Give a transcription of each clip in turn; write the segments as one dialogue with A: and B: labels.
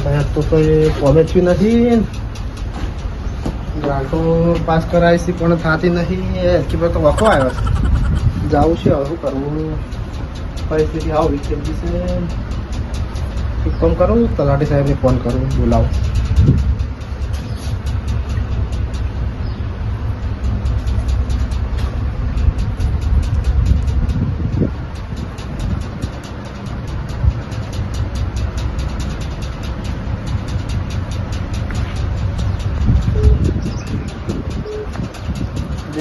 A: સાહેબ તો કોઈ કોલેજ બી નથી, ગ્રાન્ટો પાસ કરાવી છે પણ થતી નહીં. એક્ચ્યુઅલી તો વખો આવ્યો છે, જવું છે હવે શું કરવું, પરિસ્થિતિ આવું વિચેલી છે. એક કામ કરું, તલાટી સાહેબને ફોન કરું, બોલાવું.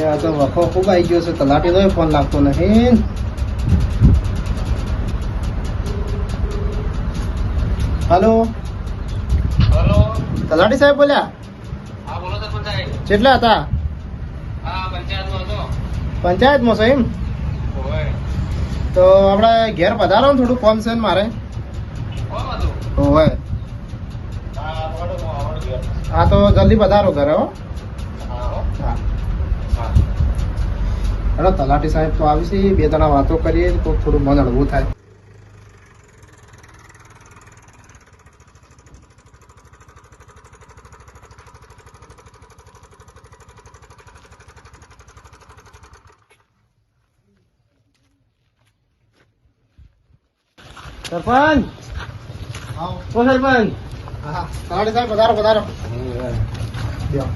A: આ તો વખો ખૂબ આવી ગયો છે, તલાટીનો ફોન લાગતો નહીં. હલો
B: હલો,
A: તલાટી સાહેબ બોલ્યા?
B: હા બોલો સરપંચ સાહેબ.
A: કેટલા હતા?
B: હા પંચાયતમાં હતો.
A: પંચાયતમાં છે એમ?
B: ઓય
A: તો આપણે ઘેર પધારો ને, થોડું કોમ છે ને મારે.
B: કોણ હતું?
A: હોય
B: હા આવડો ગયો.
A: હા તો જલ્દી પધારો ઘરે હો.
B: હા હો.
A: હા
B: હા
A: હેલો, તલાટી સાહેબ તો આવી છે, બે જણા વાતો કરીએ તો થોડું મન હળવું થાય. સરપંચ ઓ સરપંચ. હા તલાટી સાહેબ પધારો પધારો. લ્યો.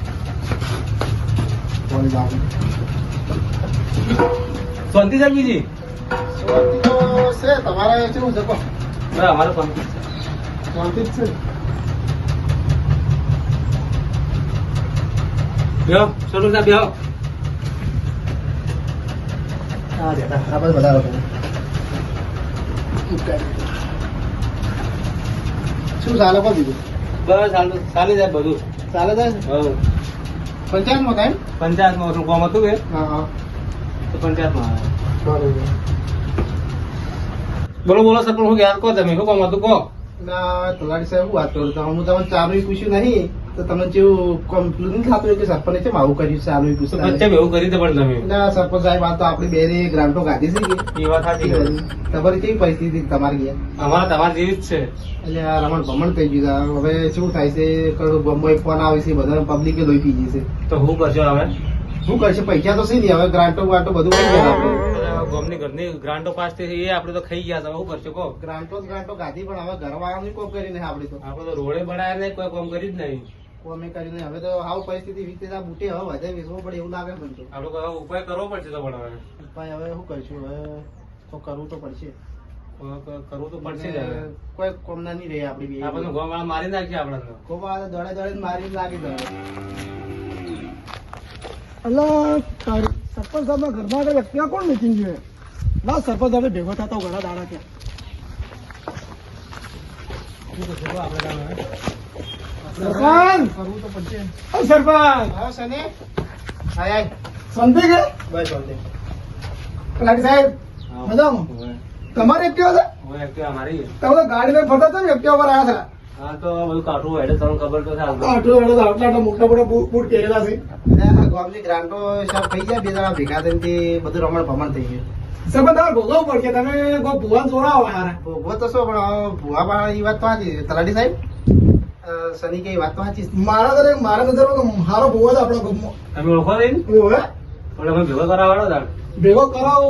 A: બોલી જાઓ.
B: શાંતિ સાહેબજી.
A: શાંતિ તો છે, તમારે કેવું છે કહો?
B: અમારે શાંતિ.
A: શાંતિ જ છે.
B: બેહો સરપંચ સાહેબ બેહો.
A: હા બેટા આ બધું પધારો તમે. શું ચાલે કહો બીજું?
B: બસ ચાલી જાય બધું.
A: ચાલે જાય છે?
B: હવ
A: પંચાયતમાં થાય?
B: પંચાયતમાં શું કામ હતું કે
A: હા હા
B: તો પંચાયતમાં આવ્યા.
A: બરોબર.
B: બોલો બોલો સરપંચ શું યાદ કહો તમે શું કામ હતું કહો.
A: ના તલાટી સાહેબ હું વાત કરું છું, હું તમને ચાલુય પૂછ્યું નહીં તો તમને જેવું કમ્પ્લેન નહીં થતું કે સરપંચે કેમ આવું કર્યું, ચાલુય
B: તો
A: પૂછતા
B: બચ્ચે એવું કરી દે પણ તમે.
A: ના સરપંચ સાહેબ આ તો આપણી બેને ગ્રાન્ટો ગાધી છે કે
B: એ વાત સાચી કરી.
A: તમારી કેવી પરિસ્થિતિ તમારી ગયા?
B: અમારે તમારે જેવી જ છે.
A: એટલે આ રમણ ભમણ થઈ ગયું છે. હવે શું થાય છે, કયું બોમ્બે ફોન આવે છે, બધા પબ્લિકે લોહી પી ગઈ છે.
B: તો શું કરશો હવે?
A: શું કરશે, પૈસા તો છે નહીં, હવે ગ્રાન્ટો વાન્ટો બધું થઈ ગયા આપણે.
B: ગામની ઘરની ગ્રાન્ટો પાસ થઈ એ આપણે તો ખાઈ ગયા હતા. શું કરશો કહો?
A: ગ્રાન્ટો ગાધી પણ હવે ઘરવાળાનું કોમ કરીને આપણે તો
B: આપણે તો રોડે બનાવ્યા નહીં, કોઈ કામ કરી જ નહીં.
A: કોમે કરીને હવે તો હાવ પરિસ્થિતિ વિકસેતા બુટે હવે વધારે વેચવું પડે એવું લાગે મને તો.
B: આપણે તો હવે ઉપાય કરવો પડશે તો પણ હવે
A: ભાઈ હવે શું કરશું, હવે તો કરવું તો પડશે.
B: કરવું તો પડશે જ હવે.
A: કોઈ કોમના નહીં રહે આપડી બે.
B: આપણે તો ગામવાળા મારી નાખીએ આપણે તો.
A: કોબા દોડે દોડે મારી લાગી જાય. અલા સરપંચ સાહેબના ઘરમાં આગળ ત્યાં કોણ મીટિંગ છે? ના સરપંચ આપણે ભેગો થતા ઘણા દાડા ત્યાં. સરપંચ કરવું તો પડશે. સરપંચ હા સને આય આય શાંતિ કે બસ શાંતિ. તલાટી સાહેબ મજામાં? તમારે એક્ટિવા છે?
B: હવે એક્ટિવા મારી.
A: તમે તો ગાડી લઈને ફરતા હતા ને, એક્ટિવા પર આવ્યા હતા.
B: હા તો બધું કાઢવું હેડે તમને ખબર તો છે.
A: આટલા મોટા મોટા બૂટ પહેરેલા છે. ગામની ગ્રાન્ટો સાહેબ થઈ ગયા, બે જણા ભેગા થઈને બધું રમણ ભમણ થઈ ગયું. સાહેબ તમારે ભોગવવું પડશે, તમે કોઈ ભુવા જોડાવો યાર. ભોગવો તો શું, પણ ભુવા પણ એ વાત તો સાચી. તલાટી સાહેબ સની કે વાત તો સાચી. મારા નજરમાં મારો ભુવા તો આપણા ગામમાં.
B: તમે ઓળખો નહીં?
A: ઓવે
B: પણ અમે ભેગો કરાવવાનો તાર.
A: ભેગો કરાવો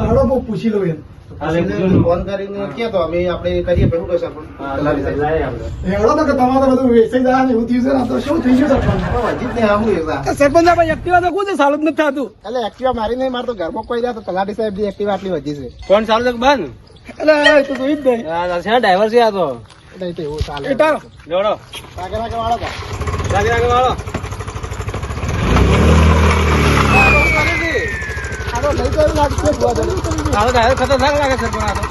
A: હાડો બહુ પૂછી લો એમ.
B: કાલે પૂછ્યું.
A: ફોન કરીને કે તો અમે આપણે કરીએ ભેગું કરશે પણ તલાટી સાહેબ
B: લાય આપણે.
A: હેડો તો કે તમારે બધું વેચાઈ જાય ને એવું થયું છે ને, તો શું થઈ ગયું સરપંચ? હજી જ નહીં આવું એવા. સરપંચ ભાઈ એક્ટિવા તો કોઈ સારું જ નથી થતું. એટલે એક્ટિવા મારી નહીં, મારે તો ઘરમાં કોઈ રહ્યા તો તલાટી સાહેબ ની એક્ટિવા આટલી વધી છે.
B: ફોન ચાલુ છે કે બંધ?
A: એટલે તો જોઈ જ નહીં.
B: હા છે ડ્રાઈવર છે આ તો.
A: નહીં તો એવું ચાલે. એટારો
B: જોડો
A: રાગે રાગે વાળો કા
B: રાગે રાગે વાળો.
A: આ તો લઈ ગયું લાગશે ભુવા તો.
B: આ તો ડ્રાઈવર ખતરનાક લાગે છે પણ આ તો.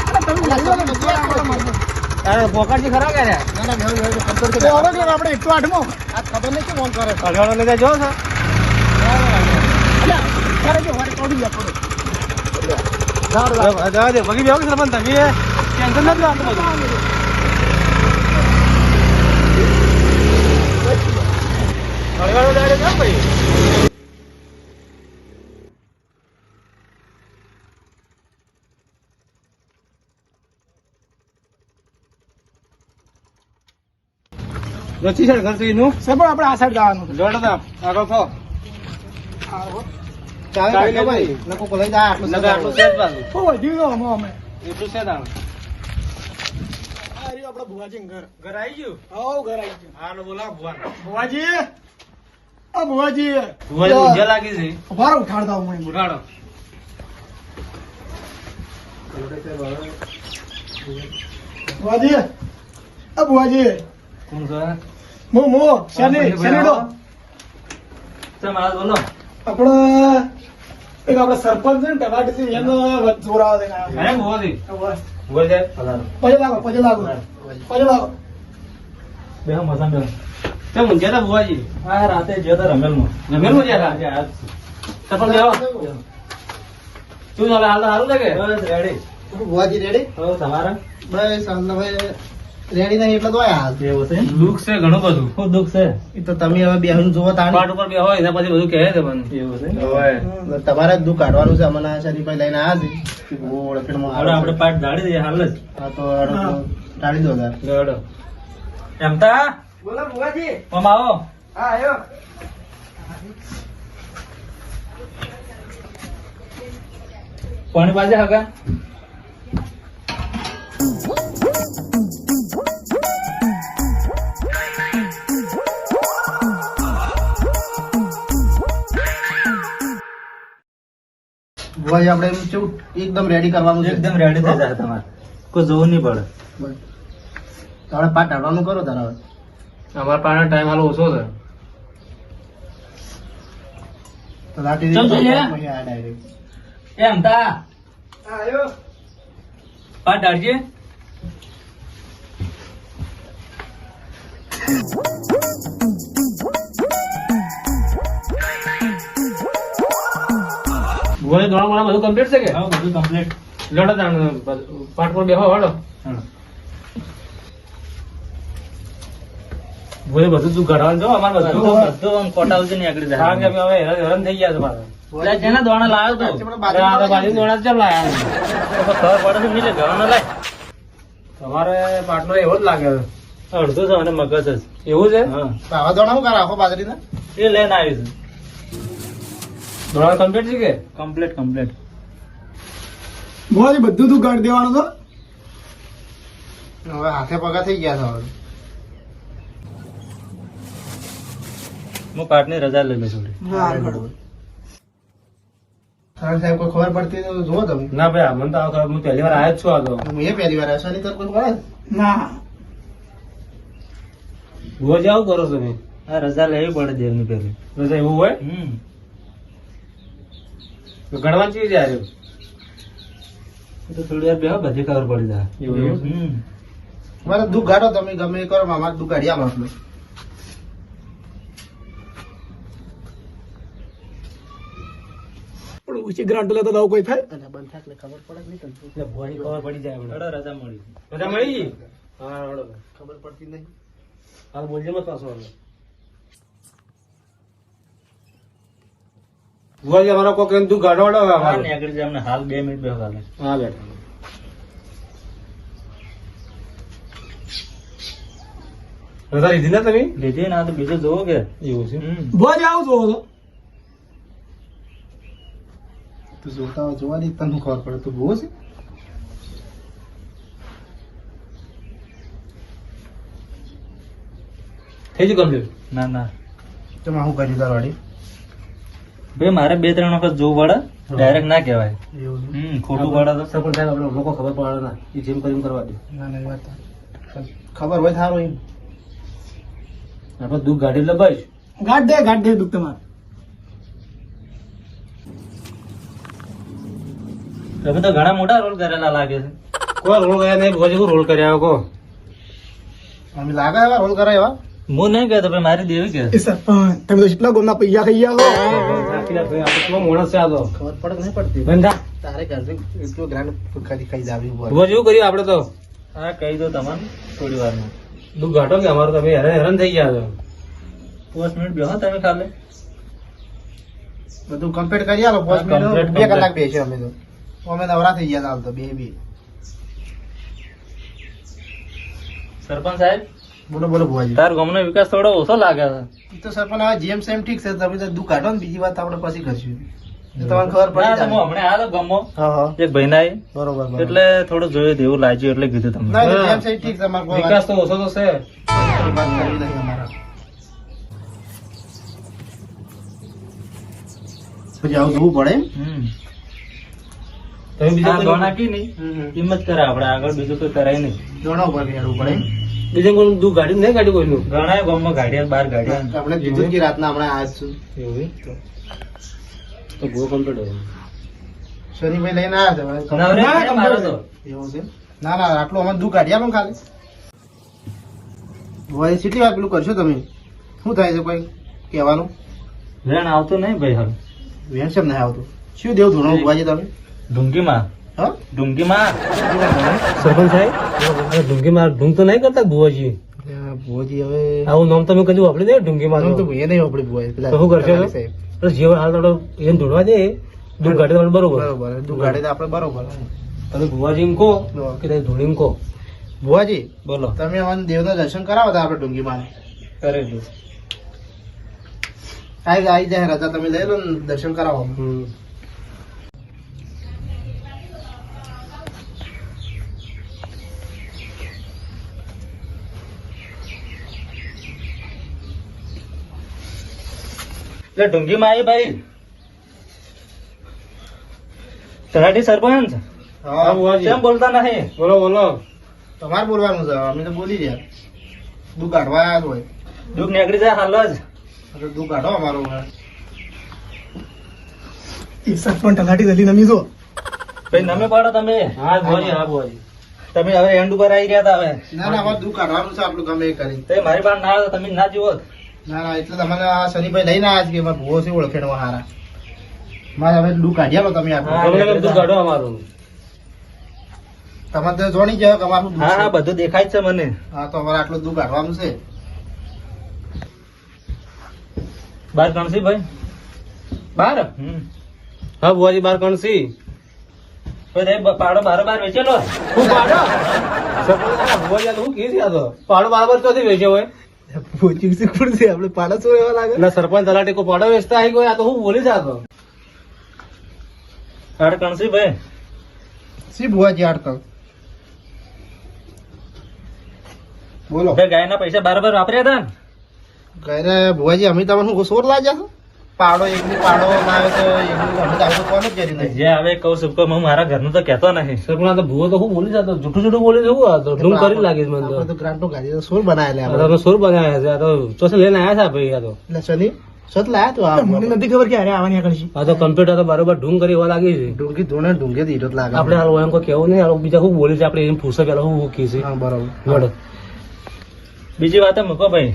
B: અરે પોકારજી ખરા કે રે?
A: ના ના આપણે 108 માં આ ખબર નહીં કે ફોન કરે.
B: અઢવાડો લઈને જો છે.
A: અરે જો વારે કોડી આપો.
B: જવા દે બગી બેહો કે સરપંચ તમે ટેન્શન નથી લેવાનું બધું. અઢવાડો ડાયરેક્ટ કેમ ભાઈ? રચી છે ઘર નું
A: સાહેબ આપણે આ સાઈડ જવાનું
B: જોડો તા આગળ થો
A: ચાલે ભાઈ નકો લઈ જા આટલું
B: નકર આટલું છે જ પાછું
A: ઓ વધી ગયો અમે
B: એટલું છે તાણ
A: આ રહ્યું આપણા ભુવાજી ઘર
B: ઘર આવી ગયું
A: આવો ઘર આવી ગયું
B: હા બોલા ભુવન
A: ભુવાજી આ ભુવાજી
B: ભુવન ઊંઝા લાગી છે
A: ઉભા રહો, ઉઠાડતા હું અહીં.
B: ઉઠાડો
A: ભુવાજી આ ભુવાજી
B: કોણ છે
A: મો શેનીડો
B: તમે આજ બોલો
A: આપણે એક આપણા સરપંચ છે ને ટકાટી એનો જોરાવા દેના
B: હે ભુવાજી ભુવાજી જાય
A: પજે લાગો
B: બે મજા બે તે ઊંઝા તા ભુવાજી હા રાતે જ્યો તો રમેલમાં જ્યાં હતા સફળ બેહો શું ચાલે હાલ તો સારું લાગે બસ રેડી
A: ભુવાજી રેડી
B: હો તમારા
A: બસ હવે રેડી નહીં એટલે તો આયા
B: એવું છે દુઃખ છે ઘણું બધું શું દુઃખ છે
A: એ તો તમે હવે બેહું જોવો તાણ
B: પાટ ઉપર બે હોય એના પછી બધું કહે છે મને એવું છે હવે
A: તમારે જ દુઃખ કાઢવાનું છે અમને શરીફભાઈ લઈને આવ્યા છે કે બહુ ઓળખણમાં
B: હવે આપણે પાટ ધાડી દઈએ હાલ જ
A: હા તો ટાળી દો તાર
B: ગડો એમ તા
A: બોલો ભુવાજી
B: ઓમ આવો
A: હા આવ્યો
B: પાણી પાજે હગા
A: ભુવાજી આપણે એમ કેવું એકદમ રેડી કરવાનું છે
B: એકદમ રેડી થઈ જાય તમારે કોઈ જોવું નહીં પડે
A: તો આપણે પાટ ટાળવાનું કરો તાર હવે
B: અમારા પાસે ટાઈમ હાલ ઓછો છે
A: તો લાટી
B: ચમ છે?
A: ડાયરેક્ટ
B: એમ તા
A: હા આવ્યો
B: પાટ ધાડજે ભુવાજી દોડા મોડા બધું કમ્પ્લીટ છે કે હા બધું કમ્પ્લીટ લડો તાણ પાટ પર બેહો હડો ભુવાજી બધું તું ઘડવાનું જો અમારે બધું કોટા ઉજે ની આગળ જાય કે હવે હેરાન થઈ ગયા છે પાછા જેના દોણા લાવ્યો તો બાજુ દોણા ચમ લાયા ખબર પડે છે મિલે ઘણા લાય તમારે પાટનો એવો જ લાગે અડધો છે અને મગજ જ એવું છે હા
A: આવા દોણા શું કરે આખો બાજરીના
B: એ લઈને આવી છે દોડા કમ્પ્લીટ છે કે કમ્પ્લીટ
A: ભુવાજી બધું તું કાઢી દેવાનું તો હવે હાથે પગા થઈ ગયા છે હવે
B: હું પાટની રજા લઈ લઉં છું
A: હા બરોબર સાહેબ કોઈ ખબર પડતી તો જુઓ તમે
B: ના ભાઈ મને તો હું પહેલી વાર આવ્યો જ છું આ તો
A: હું એ પહેલી વાર આવ્યો નહીં કોઈ પડે ના
B: ભુવાજી આવું કરો છો તમે હા રજા લેવી પડે દેવની પહેલી રજા એવું હોય તો ગણવા ચીજ આવ્યો તો થોડી વાર બેહો બધી ખબર પડી જાય એવું
A: મારે દુઃખ ગાડો તમે ગમે એ કરો મારે દુઃખ ગાડી આમ આપલું પણ ઉચી ગ્રાન્ટ લેતો દાવ કોઈ થાય બંધ થાય ખબર પડે નહીં
B: એટલે ભુવાની ખબર પડી જાય આપણે રજા મળી રજા મળી ગઈ હા હળો
A: ખબર પડતી નહીં
B: હાલ બોલજે મત પાછો હવે ભુવાજી અમારો કોક એમ તું ગાડો અમારો આગળ જાય અમને હાલ 2 મિનિટ બેહો કાલે હા બેઠા રજા લીધી ને તમે લીધી ના તો બીજું જોવો કે એવું છે
A: ભુવાજી આવું જોવો તો તું જોતા હોય જોવાની તને ખબર પડે તું બહુ છે
B: થઈ ગયું કમ્પ્લીટ ના ના
A: તમે શું કર્યું તારવાડી
B: બે મારે 2-3 વખત જોવું પડે ડાયરેક્ટ ના કહેવાય
A: એવું
B: ખોટું પડે તો સપોર્ટ થાય આપણે લોકો ખબર પડે ના એ જેમ કરીને કરવા દે
A: ના ના વાત ખબર હોય થારું એમ
B: આપણે દુઃખ ગાડી એટલે બસ
A: ગાઢ દે દુઃખ તમારે
B: તમે તો ઘણા મોટા રોલ કરેલા લાગે છે કોઈ રોલ કર્યા નહીં ભુવાજી રોલ કર્યા કો
A: અમે લાગે એવા રોલ કરે એવા
B: હું નહીં કહેતો ભાઈ મારી દેવી કે
A: એ સરપંચ તમે તો કેટલા ગોમના પૈયા ખાઈ ગયા
B: મોણસ છે આ તો
A: ખબર પડે નહીં પડતી
B: બંધા
A: તારે ઘરે એટલું ગ્રાન્ડ ખાઈ જાવી
B: ભુવાજી એવું કર્યું આપણે તો હા કહી દો તમને થોડી વારમાં દુઃખ ઘાટો કે અમારું તમે હેરાન થઈ ગયા છો 5 મિનિટ બેહો તમે ખાલે
A: બધું કમ્પ્લીટ કરી આલો 5 મિનિટ 2 કલાક બેસ્યો અમે તો અમે નવરા થઈ ગયા હાલ તો બે
B: સરપંચ સાહેબ
A: બોલો બોલો ભુવાજી.
B: તાર ગામનો વિકાસ થોડો ઓછો લાગે છે.
A: ઈ તો સરપંચ હવે જેમ સેમ ઠીક છે, તમે તો દુઃખ કાઢો ને, બીજી વાત આપણે પછી કરશું. તો તમને ખબર પડી
B: ના, તો
A: જાય.
B: હું હમણાં આવ્યો તો ગામમાં.
A: હા હા
B: એક ભાઈના એ.
A: બરોબર બરોબર.
B: એટલે થોડું જોયું એવું લાગ્યું એટલે કીધું તમને.
A: ના, એટલે જેમ સેમ ઠીક છે, અમારે કોઈ
B: વિકાસ તો ઓછો તો છે.
A: વાત કરવી નહીં અમારા. પછી આવું જોવું પડે એમ?
B: તમે
A: બીજો
B: બીજો
A: કોઈ
B: દોણા કી નહીં કિંમત કરે આપણે આગળ બીજું કોઈ કરાય નહીં.
A: દોણા ઉપર હેડવું પડે એમ?
C: બીજે કોઈ દુ ગાડી નહીં ગાડી કોઈનું
B: ઘણા ગામમાં ગાડિયા બાર ગાડિયા
A: આપણે કીધું કે રાતના હમણાં આજ છું.
C: એવું તો બહુ કમ્પ્લીટ હોય
A: શનિભાઈ લઈને આવ્યા છે.
B: નવરે
A: ના,
B: મારો તો.
A: એવું છે? ના ના, આટલું અમારે દુઃખ કાઢી આપો ને ખાલી. ભુવાજી કેટલી વાર પેલું કરશો તમે? શું થાય છે કોઈ કહેવાનું?
B: વેણ આવતું નહીં ભાઈ હવે.
A: વેણ કેમ નહીં આવતું? શું દેવું ધોરણ ભુવાજી તમે?
B: ઢુંગીમાં
A: હા?
B: ઢુંગીમાં
C: સરપંચ સાહેબ ઢુંગી માર ઢુંગ તો નહીં કરતા ભુવાજી
A: ભુવાજી હવે
C: આવું નામ તમે કદી વાપરી દે ઢુંગી માં
A: નામ તો ભૂયે નહીં વાપર્યું ભુવાજી. પેલા
C: તો શું કરશો?
A: કલાલી સાહેબ.
C: જીવ હાલ થોડો એને ઢૂંઢવા દે દુ ગાડી તમારે બરોબર
A: બરોબર, દુઃખ કાઢે તો આપણે બરોબર.
C: તમે ભુવાજી એમ કહો કે તમે ધૂણી એમ કહો
A: ભુવાજી
B: બોલો
A: તમે અમને દેવના દર્શન કરાવો હતા આપણે ડુંગીમાં.
B: કરેલું.
A: આવી જાય રજા તમે લઈ લો ને દર્શન કરાવો.
B: એટલે ઢુંગીમાં આવી ભાઈ તલાટી સરપંચ
A: હા ભુવાજી.
B: કેમ બોલતા નહીં?
C: બોલો બોલો
A: તમારે બોલવાનું છે, અમે તો બોલી રહ્યા. દુઃખ કાઢવા આવ્યા છો હોય.
B: દુઃખ નીકળી જાય હાલ જ.
A: તો દુઃખ કાઢો અમારું.
C: સરપંચ તલાટી દલી નમી જો
B: ભાઈ નમે પાડો તમે.
C: હા ભુવાજી હા ભુવાજી
B: તમે હવે એન્ડ ઉપર આવી ગયા હતા હવે.
A: ના ના, અમારે દુઃખ કાઢવાનું છે આપણું ગમે એ કરી.
B: તે મારી પાસે ના આવે તો તમે ના જીવો.
A: ના ના, એટલે તમને આ શનિભાઈ લઈને આવ્યા છે કે મારા ભૂવો છે ઓળખેણમાં હારા. મારે હવે દુઃખ કાઢી આલો તમે
B: હા,
A: આપણું.
C: તમે બધું કાઢો અમારું
A: તમારે તો જોણી જાય કે અમારું દુઃખ
B: હા હા
A: છે.
B: બધું દેખાય જ છે મને.
A: હા, તો અમારે આટલું દુઃખ કાઢવાનું છે.
B: બાર ગણસી ભાઈ
C: બાર
B: હમ
C: હા ભુવાજી બાર કણસી
B: ભાઈ પાડો બારોબાર વેચેલો.
C: હું પાડો સરપંચ આ ભુવાજી આ તો હું કીધી આ તો પાડો બરાબર ચોથી વેચ્યો હોય
A: આપણે પાડા શું એવા લાગે?
C: એટલે સરપંચ તલાટી કોઈ પાડો વેચતા આવી ગયો આ તો હું બોલી જાતો
B: આડ ગણસી ભાઈ
A: શી ભુવાજી આડકલ બોલો.
B: ભાઈ ગાયના પૈસા બારોબાર વાપર્યા હતા ને?
A: ઘરે ભુવાજી અમે તમને શું સોર લાગ્યા છો? પાડો એકની પાડો ના આવે તો એકની અમે તો આવું તો કોણ જ કરી નહીં.
B: જે હવે કહું છું કે હું મારા ઘરનું તો કહેતો નહીં.
C: સરપંચ આ તો ભુવો તો હું બોલી જાતો જૂઠું જૂઠું બોલી જવું આ તો ઢૂંઢ કરી લાગી મને તો
A: આપણે તો ગ્રાન્ટો ગાડી સોર બનાવેલા
C: આ તો સુર બનાવ્યા છે આ તો ચોસે લઈને આવ્યા છે ભાઈ આ તો
A: એટલે શનિ સત લાયા તો આ મને નથી ખબર કે અરે આવવાની આગળ છે.
C: આ તો કમ્પ્યુટર તો બરોબર ઢૂંગ કરી એવા લાગી છે
A: ડુંગી ધોણે ડુંગે દીધો લાગે.
C: આપણે હાલ એમ કોઈ કેવું નહીં હાલ બીજા શું બોલી છે આપણે એમ પૂછે પેલા હું કી છે
A: હા બરોબર.
C: વડો
B: બીજી વાત મૂકો ભાઈ.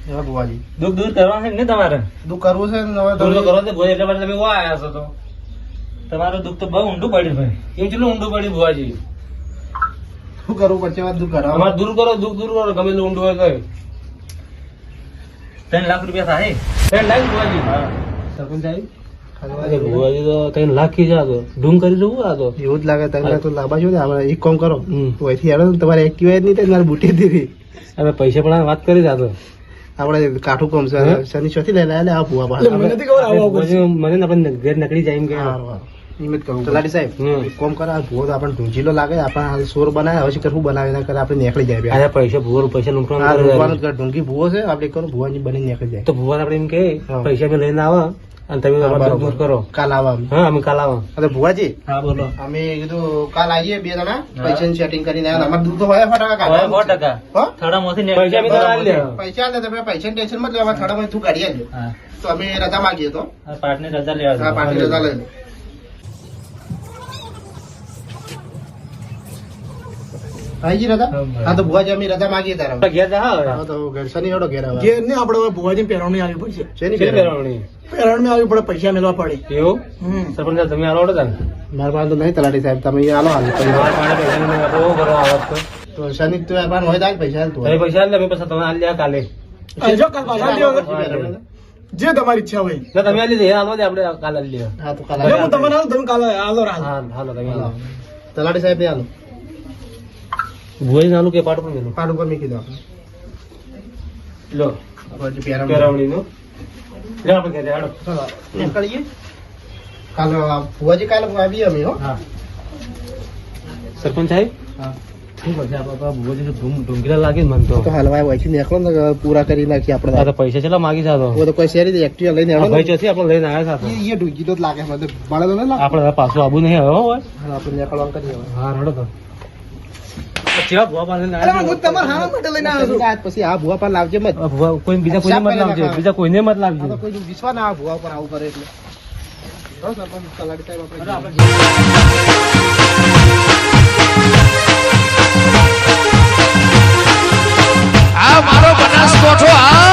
A: હા ભુવાજી
B: દુઃખ દૂર કરવાનું છે ને તમારે?
A: દુઃખ કરવું છે ને હવે
C: દૂર તો
A: તમે-
C: કરો તે ભુવાજી એટલે માટે તમે વા આવ્યા છો તો
B: તમારું દુઃખ તો બહુ ઊંડું પડ્યું ભાઈ.
C: એમ કેટલું ઊંડું પડ્યું ભુવાજી
A: શું કરવું પડશે? વાત દુઃખ કરાવો.
C: અમારે દૂર કરો દુઃખ દૂર કરો ગમે એટલું ઊંડું હોય તો
B: 3 લાખ રૂપિયા થાય.
C: ત્રણ લાખ ભુવાજી સરપંચ સાહેબ અરે ભુવાજી તો 3 લાખ કી જા તો ઢૂંગ કરી જવું આ તો
A: એવું જ લાગે તમને તો લાંબા છો ને આપણે એક કામ કરો
C: હમ.
A: તો અહીંથી હેડો ને તમારે એક્ટિવા જ નહીં થાય મારે બુટી દીધી
C: હવે પૈસા પણ વાત કરી જાતો
A: આપણે કાઠું કામ છે શનિ ચોથી લઈને આયા આ ભુવા પાસે.
C: ભુવાજી મને ને આપણે ઘેર નીકળી જાય એમ કે
A: નિમિત્ત કહું તલાટી સાહેબ
C: હમ.
A: એક કામ કરે આ ભુવો તો આપણને ઢૂંચીલો લાગે આપણે હાલ સોર બનાવે હવે શીખર શું બનાવે એના કરે આપણે નીકળી જાય બે.
C: આ પૈસા ભુવા પૈસા
A: આ
C: લૂંટવાનું
A: લૂંટવાનું જ કરે. ઢૂંગી ભુવો છે આપણે એક કરો ભુવાની બની નીકળી જાય
C: તો ભુવા આપણે એમ કે
A: હા.
C: પૈસા મેં લઈને આવો અને તમે
A: હા,
C: અમારે
A: બરોબર.
C: દૂર કરો
A: કાલ આવા અમે.
C: હા અમે કાલ આવો
A: અરે ભુવાજી
B: હા બોલો.
A: અમે કીધું કાલ આવીએ બે જણા પૈસાની સેટિંગ કરીને આવ્યા. અમારે દૂધ તો હોય ફટાકા
B: હવે
A: કાઢવાનું છે.
B: 100%.
A: હો?
B: થડામાંથી ને
C: પૈસા બી તો આલી લે.
A: પૈસા ને તમે પૈસાની ટેન્શન માં લેવા થડામાં તું કાઢી આવજો.
B: હા
A: તો અમે રજા માંગીએ તો
B: આ પાટની રજા લેવા
A: આ પાર્ટી રજા લઈ લો. આવી ગઈ રજા? હા તો ભુવાજી અમે રજા માંગીએ તારા
C: આપણે ઘેર જા હવે.
A: હા તો ઘર શનિ હેડો ઘેર આવે.
D: ઘેર ને આપણે હવે ભુવાજી પહેરવણી આવી પડશે
A: શેની
C: શી
A: ઘેર આવે?
C: પહેરવણી?
D: પહેરવણી આવી પડે પૈસા મેળવા પડે
C: એવું સરપંચ સાહેબ તમે આલો તાન
A: મારા પાસે તો નહીં તલાટી સાહેબ તમે આલો હાલ
C: તમારા પાસે પૈસા નહીં આપણે શું કરવા આવત તો
A: તો શનિ તો આપવાનું હોય તો આજ પૈસા હાલ તું.
C: તમે પૈસા આલે અમે પછી તમે આલી દે કાલે
D: જો કાલ પાછા આલી દેવાના. જે તમારી ઈચ્છા હોય
C: ના તમે આલી દે આલો દે આપણે કાલે આલી દે
A: હા તો કાલ
D: એટલે
A: આવે.
D: હું તમને આલું, તમે કાલે આલો રાત
C: હા હાલો તમે આલો
A: તલાટી સાહેબ આલો
C: ભુવાજી નાનું કે પાટ પર મેલું
A: પાડ ઉપર મૂકી દો આપણે.
C: લો
A: આપણે જે
C: પેરાવણીનું લે આપણે ઘરે હાલો
A: નીકળીએ કાલે ભુવાજી કાલે આવીએ અમે હો
C: હા સરપંચ સાહેબ
A: હા
C: શું પછી આપણા ભુવાજી ઢોંગીલા લાગે ને મન તો
A: તો હલવાય હોય છે નીકળો ને પૂરા કરી નાખીએ
C: આ
A: આપણે
C: તો પૈસા ચેટલા માગી જાતો
A: ઓ તો કોઈ શેરી એક્ટિવા લઈને
C: આ
A: આવો
C: ભાઈ ચોથી આપણે લઈને આવ્યા સાથે
A: એ ઢૂંકી તો જ લાગે મને ભાડે તો ન લાગે
C: આપણે પાછું આબુ નહીં હવે હોય
A: આપણે નીકળવાનું કરીએ હવે
C: હા રડો તો ચેવા ભુવા પાસે
A: તમારા હારા માટે લઈને આવ્યો છું આજ પછી આ ભુવા પર લાવજે મત
C: ભુવા કોઈ બીજા કોઈને મત લાવજો બીજા કોઈને મત
A: આ
C: લાવજો
A: તો કોઈ વિશ્વાસ ના આવે ભુવા પર આવું કરે એટલે બસ સરપંચ તલાટી સાહેબ આપણે
E: આ મારો બનાસકોઠો આ